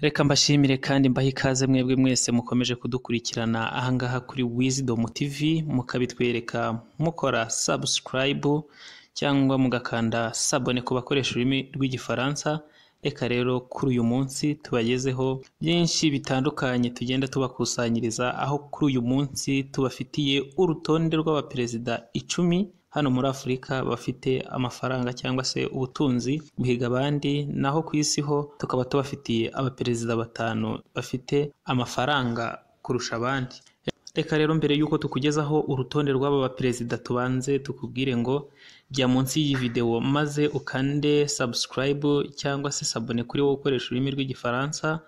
Reka mbashimire kandi mbahe ikaze mwebwe mwese mukomeje kudukurikirana ahangaha kuri Wisdom TV, mukabitwereka mukora subscribe cyangwa mugakanda sabone ku bakoresha ururimi rw'igifaransa. Reka rero kuri uyu munsi tubagezeho byinshi bitandukanye tugenda tubakusanyiriza, aho kuri uyu munsi tubafitiye urutonde rw'abaperezida 10 hano muri Afurika bafite amafaranga cyangwa se ubutunzi buhiga abandi, naho ku isi ho tukaba tubafitiye abaperezida 5 bafite amafaranga kurusha abandi. Reka rero mbere yuko tukugezaho urutonde rw'aba baperezida tubanze tukubwire ngo jya munsi y'iyi video maze ukande subscribe cyangwa se sabone kuri wowe ukoresha ururimi rw'igifaransa,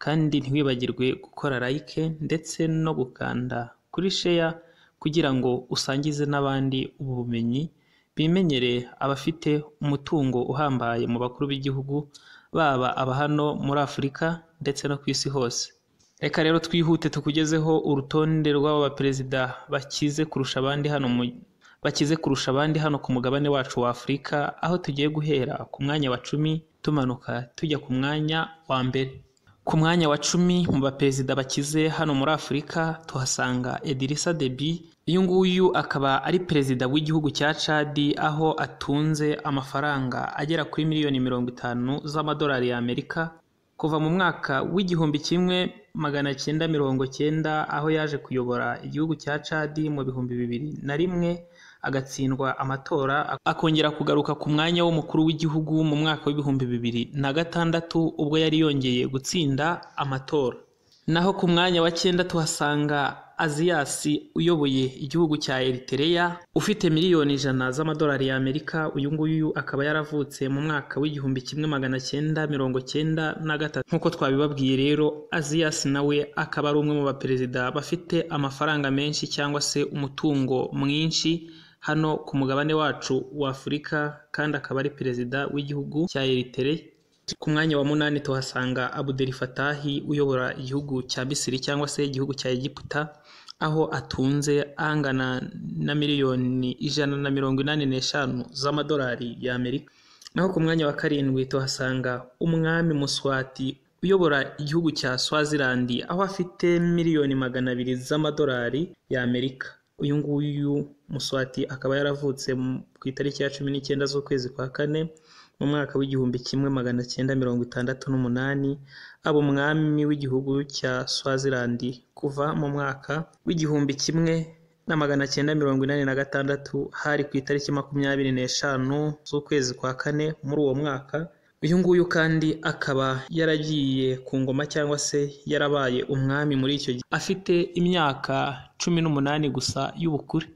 kandi ntiwibagirwe gukora like ndetse no gukanda kuri share kugira ngo usangize n'abandi ubu bumenyi, bimenyere abafite umutungo uhambaye mu bakuru b'igihugu, baba aba hano muri Afurika ndetse no ku isi hose. Reka rero twihute tukugezeho urutonde rw'aba baperezida bakize kurusha abandi hano ku mugabane wacu wa Afurika, aho tugiye guhera ku mwanya wa 10 tumanuka tujya ku mwanya wa mbere. Ku mwanya wa 10 mu baperezida bakize hano muri Afurika tuhasanga Idrissa Deby. Uyu nguyu akaba ari perezida w'igihugu cya Chad, aho atunze amafaranga agera kuri miliyoni 50 z'amadolari y'Amerika kuva mu mwaka w'igihumbi 1990, aho yaje kuyobora igihugu cya Chad mu 2001 agatsindwa amatora, akongera kugaruka ku mwanya w'umukuru w'igihugu mu mwaka w'ibihumbi 2006 ubwo yari yongeye gutsinda amatora. Naho ku mwanya wa 9 tuhasanga Aziyasi uyoboye igihugu cya Eritrea ufite miliyoni 100 z'amadolari y'Amerika. Uyu nguyu akaba yaravutse mu mwaka w'igihumbi 1993. Nkuko twabibabwiye rero, Aziyasi nawe akaba ari umwe mu baperezida bafite amafaranga menshi cyangwa se umutungo mwinshi hano ku mugabane wacu wa Afurika, kandi akaba ari perezida w'igihugu cya Eritrea. Ku mwanya wa 8 tuhasanga Abdel Fattah uyobora igihugu cya Misiri cyangwa se igihugu cya Egiputa, aho atunze angana na miliyoni 185 z'amadolari y'Amerika. Naho ku mwanya wa 7 tuhasanga umwami Muswati uyobora igihugu cya Swaziland, aho afite miliyoni 200 z'amadolari y'Amerika. Uyu nguyu Muswati akaba yaravutse ku itariki ya 19 z'ukwezi kwa 4 mu mwaka w'igihumbi 1968, aba umwami w'igihugu cya Swaziland kuva mu mwaka w'igihumbi 1986 hari ku itariki 25 z'ukwezi kwa 4 muri uwo mwaka. Uyu nguyu kandi akaba yaragiye ku ngoma cyangwa se yarabaye umwami muri icyo gihe afite imyaka 18 gusa y'ubukure.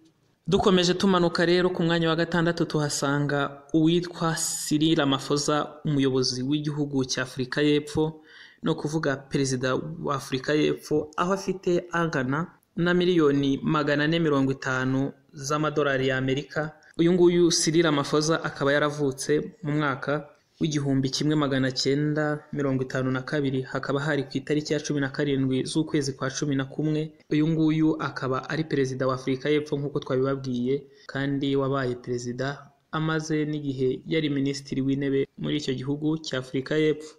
Dukomeje tumanuka rero ku mwanya wa 6 tuhasanga uwitwa Cyril Ramaphosa, umuyobozi w'igihugu cya Afurika y'Epfo, no kuvuga perezida wa Afurika y'Epfo, aho afite angana na miliyoni 450 z'amadolari y'Amerika. Uyu nguyu Cyril Ramaphosa akaba yaravutse mu mwaka w'igihumbi 1952, hakaba hari ku itariki ya 17 z'ukwezi kwa 11. Uyu nguyu akaba ari perezida wa Afurika y'Epfo nkuko twabibabwiye, kandi wabaye perezida amaze n'igihe yari minisitiri w'intebe muri icyo gihugu cya Afurika y'Epfo.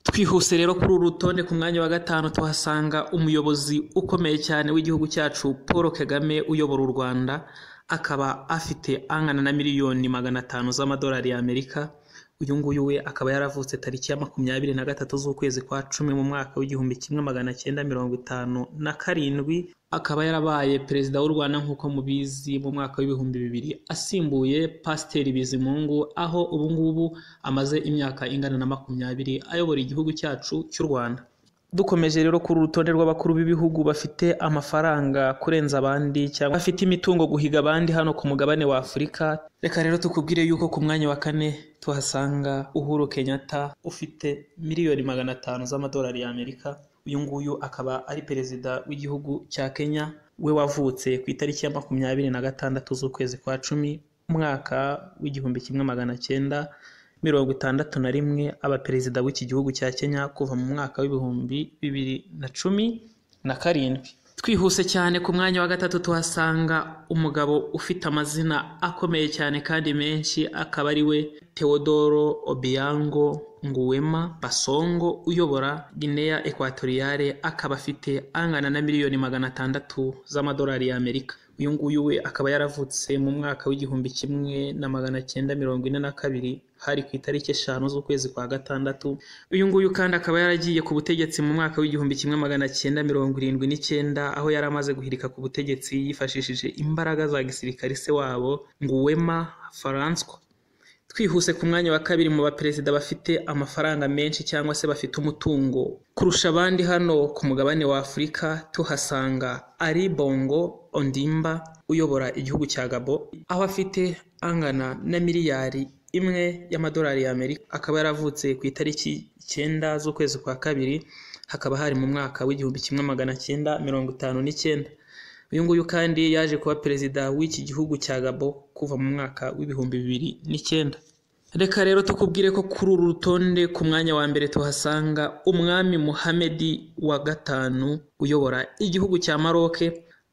Twihuse rero kuri uru rutonde ku mwanya wa 5 tuhasanga umuyobozi ukomeye cyane w'igihugu cyacu Paul Kagame uyobora u Rwanda, akaba afite angana na miliyoni 500 z'amadolari y'Amerika. Uyu nguyu we akaba yaravutse tariki ya 23 z'ukwezi kwa 10 mu mwaka w'igihumbi 1957, akaba yarabaye perezida w'u Rwanda nkuko mubizi mu mwaka w'ibihumbi 2000 asimbuye Pasiteri Bizimungu, aho ubu ngubu amaze imyaka ingana na 20 ayobora igihugu cyacu cy'u Rwanda. Dukomeje rero kuri urutonde rw'abakuru b'ibihugu bafite amafaranga kurenza abandi cyangwa bafite imitungo guhiga abandi hano ku mugabane wa Afurika. Reka rero tukubwire yuko ku mwanya wa 4 tuhasanga Uhuru Kenyatta ufite miliyoni 500 z'amadolari y'Amerika. Uyu nguyu akaba ari perezida w'igihugu cya Kenya, we wavutse ku itariki ya 26 z'ukwezi kwa 10 mwaka w'igihumbi 1961, aba perezida w'iki gihugu cya Kenya kuva mu mwaka w'ibihumbi 2017. Twihuse cyane ku mwanya wa 3 tuhasanga umugabo ufite amazina akomeye cyane kandi menshi, akaba ari we Teodoro Obiango Nguema Basongo uyobora Guinea Equatoriale akaba afite angana na miliyoni 600 z'amadolari y'Amerika. Uyu nguyu we akaba yaravutse mu mwaka w'igihumbi 1942 hari ku itariki 5 z'ukwezi kwa gatandatu. Uyu nguyu kandi akaba yaragiye ku butegetsi mu mwaka w'igihumbi 1979 aho yaramaze guhirika ku butegetsi yifashishije imbaraga za gisirikare se wabo Nguema Francois. Twihuse ku mwanya wa kabiri mu baperezida bafite amafaranga menshi cyangwa se bafite umutungo kurusha abandi hano ku mugabane wa Afurika, tuhasanga Ali Bongo Ondimba uyobora igihugu cya Gabon aho afite angana na miliyari 1 y'amadolari y'Amerika. Akaba yaravutse ku itariki 9 z'ukwezi kwa kabiri, hakaba hari mu mwaka w'igihumbi 1959. Uyu nguyu kandi yaje kuba perezida w'iki gihugu cya Gabon kuva mu mwaka w'ibihumbi 2009. Reka rero tukubwire ko kuri uru rutonde ku mwanya wa mbere tuhasanga umwami Mohamed wa gatanu uyobora igihugu cya Maroc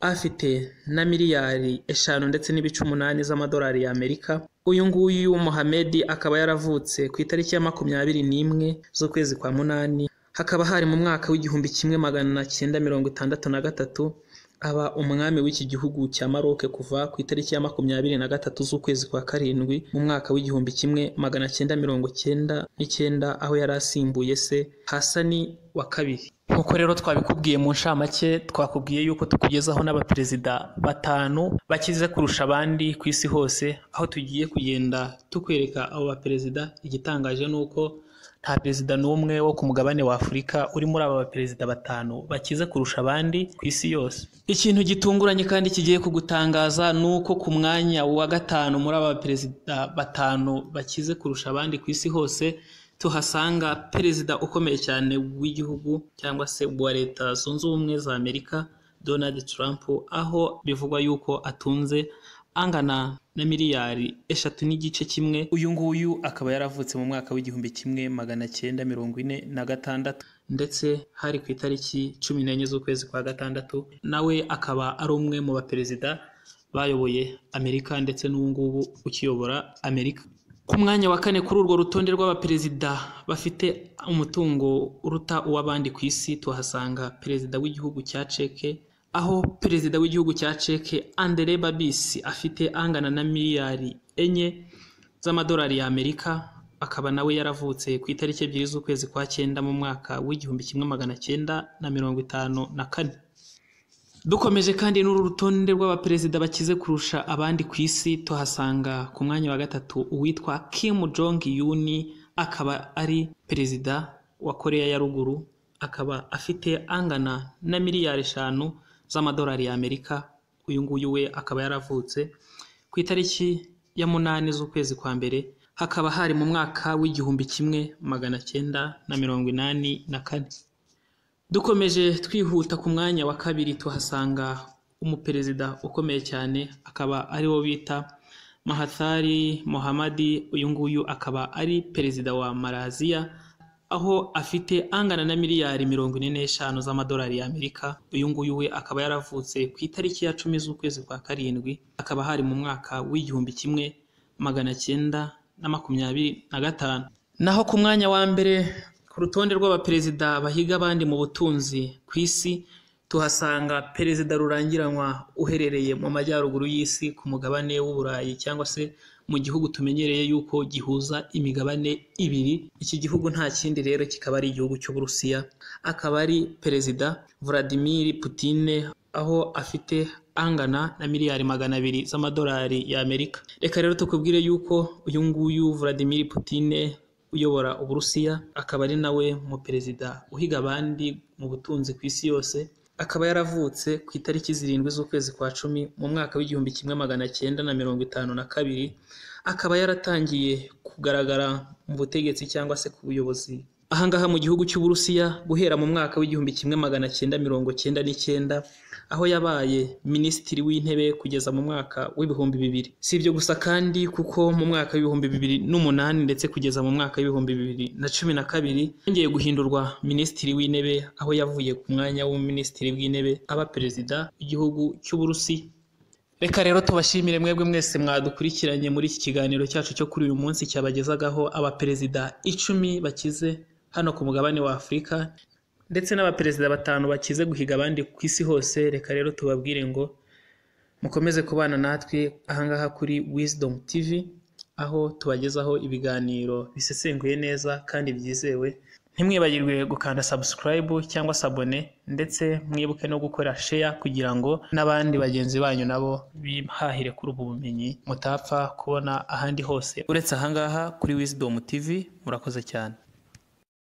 afite na miliyari 5 ndetse n'ibice 8 z'amadolari y'Amerika. Uyu nguyu Mohamed akaba yaravutse ku itariki ya 21 z'ukwezi kwa munani, hakaba hari mu mwaka w'igihumbi 1963, aba umwami w'iki gihugu cya Maroc kuva ku itariki ya 23 z'ukwezi kwa karindwi mu mwaka w'igihumbi 1999 aho yarasimbuye se Hasani wa kabiri. Nkuko rero twabikubwiye mu nshamake, twakubwiye yuko tukugezaho n'abaperezida 5 bakize kurusha abandi ku isi hose, aho tugiye kugenda tukwereka abo baperezida. Igitangaje nuko nta perezida n'umwe wo ku mugabane wa Afurika uri muri aba baperezida 5 bakize kurusha abandi ku isi yose. Ikintu gitunguranye kandi kigiye kugutangaza nuko ku mwanya wa 5 muri aba baperezida 5 bakize kurusha abandi ku isi hose tuhasanga perezida ukomeye cyane w'igihugu cyangwa se wa Leta Zunze Ubumwe za Amerika, Donald Trump, aho bivugwa yuko atunze angana na miliyari 3.1. Uyu nguyu akaba yaravutse mu mwaka w'igihumbi 1946 ndetse hari ku itariki 14 z'ukwezi kwa gatandatu. Nawe akaba ari umwe mu baperezida bayoboye Amerika ndetse n'ubu ngubu ukiyobora Amerika. Ku mwanya wa 4 kuri urwo rutonde rw'abaperezida bafite umutungo uruta uw'abandi ku isi tuhasanga perezida w'igihugu cya Czech, aho perezida w'igihugu cya Czech Andrej Babis afite angana na miliyari 4 z'amadolari y'Amerika. Akaba nawe yaravutse ku itariki 2 z'ukwezi kwa 9 mu mwaka w'igihumbi 1954. Dukomeje kandi n'uru rutonde rw'abaperezida bakize kurusha abandi ku isi tuhasanga ku mwanya wa 3 uwitwa Kim Jong Un, akaba ari perezida wa Korea ya ruguru. Akaba afite angana na miliyari 5 z'amadolari y'Amerika. Uyu nguyu we akaba yaravutse ku itariki ya 8 z'ukwezi kwa mbere, hakaba hari mu mwaka w'igihumbi 1984. Dukomeje twihuta ku mwanya wa 2 tuhasanga umuperezida ukomeye cyane, akaba ari wo bita Mahathir Mohamad. Uyu nguyu akaba ari perezida wa Malaysia, aho afite angana na miliyari 45 z'amadolari y'Amerika. Uyu nguyu we akaba yaravutse ku itariki ya 10 z'ukwezi kwa karindwi, akaba hari mu mwaka w'igihumbi 1925. Naho ku mwanya wa mbere ku rutonde rw'abaperezida bahiga abandi mu butunzi ku isi tuhasanga perezida rurangiranwa uherereye mu majyaruguru y'isi ku mugabane w'Uburayi, cyangwa se mu gihugu tumenyereye yuko gihuza imigabane ibiri. Iki gihugu nta kindi rero kikaba ari igihugu cy'Uburusiya, akaba ari perezida Vladimir Putin, aho afite angana na miliyari 200 z'amadolari y'Amerika. Reka rero tukubwire yuko uyu nguyu Vladimir Putin uyobora Uburusiya akaba ari nawe mu perezida uhiga abandi mu butunzi ku isi yose. Akaba yaravutse ku itariki 7 z'ukwezi kwa 10 mu mwaka w'igihumbi 1952. Akaba yaratangiye kugaragara mu butegetsi cyangwa se ku buyobozi ahangaha mu gihugu cy'Uburusiya guhera mu mwaka w'igihumbi 1999, aho yabaye minisitiri w'intebe kugeza mu mwaka w'ibihumbi 2000. Si ibyo gusa kandi kuko mu mwaka w'ibihumbi 2008 ndetse kugeza mu mwaka w'ibihumbi 2012 yongeye guhindurwa minisitiri w'intebe, aho yavuye ku mwanya w'umuminisitiri w'intebe aba perezida w'igihugu cy'Uburusiya. Reka rero tubashimire mwebwe mwese mwadukurikiranye muri iki kiganiro cyacu cyo kuri uyu munsi cyabagezagaho abaperezida 10 bakize hano ku mugabane wa Afurika ndetse n'abaperezida 5 bakize guhiga abandi ku isi hose. Reka rero tubabwire ngo mukomeze kubana natwe ahangaha kuri Wisdom TV, aho tubagezaho ibiganiro bisesenguye neza kandi byizewe. Ntimwibagirwe gukanda subscribe cyangwa sabone, ndetse mwibuke no gukora share kugira ngo n'abandi bagenzi banyu nabo bihahire kuri ubu bumenyi mutapfa kubona ahandi hose uretse ahangaha kuri Wisdom TV. Murakoze cyane.